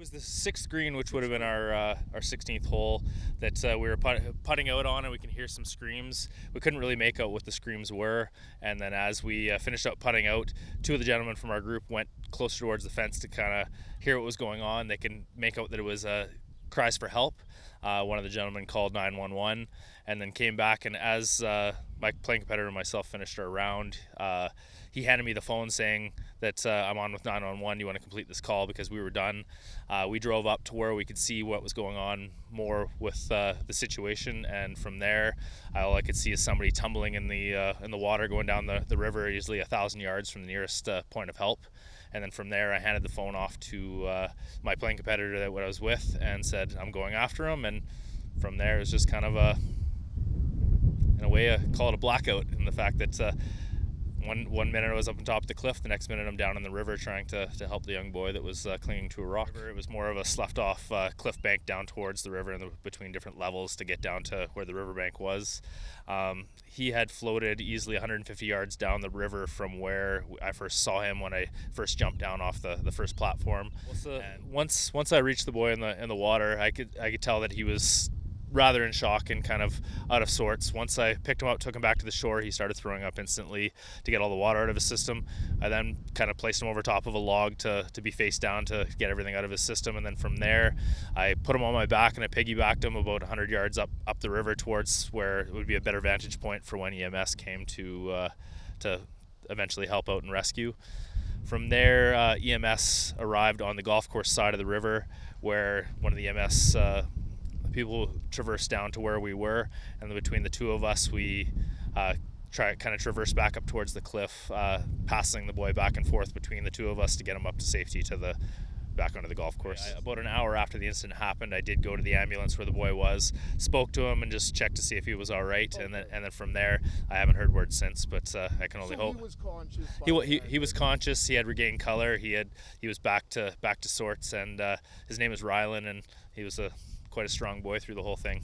was the sixth green, which would have been our 16th hole that we were putting out on, and we can hear some screams. We couldn't really make out what the screams were, and then as we finished up putting out, two of the gentlemen from our group went closer towards the fence to kind of hear what was going on. They can make out that it was cries for help. One of the gentlemen called 911 and then came back, and as my playing competitor and myself finished our round, he handed me the phone saying that I'm on with 911. You want to complete this call because we were done. We drove up to where we could see what was going on more with the situation, and from there, all I could see is somebody tumbling in the water going down the river, usually 1,000 yards from the nearest point of help. And then from there, I handed the phone off to my playing competitor that I was with and said, I'm going after him. And from there, it was just kind of in a way, call it a blackout, in the fact that one minute I was up on top of the cliff, the next minute I'm down in the river trying to help the young boy that was clinging to a rock. It was more of a sloughed off cliff bank down towards the river and between different levels to get down to where the riverbank was. He had floated easily 150 yards down the river from where I first saw him when I first jumped down off the first platform. And once I reached the boy in the water, I could tell that he was rather in shock and kind of out of sorts. Once I picked him up, took him back to the shore, he started throwing up instantly to get all the water out of his system. I then kind of placed him over top of a log to be face down to get everything out of his system, and then from there I put him on my back and I piggybacked him about 100 yards up the river towards where it would be a better vantage point for when EMS came to eventually help out and rescue. From there, EMS arrived on the golf course side of the river, where one of the EMS people traversed down to where we were, and then between the two of us, we traverse back up towards the cliff, passing the boy back and forth between the two of us to get him up to safety back onto the golf course. About an hour after the incident happened, I did go to the ambulance where the boy was, spoke to him, and just checked to see if he was all right. Okay. And then from there, I haven't heard words since, but I can only hope. He was conscious. He was conscious. He had regained color. He was back to sorts, and his name is Rylan, and he was quite a strong boy through the whole thing.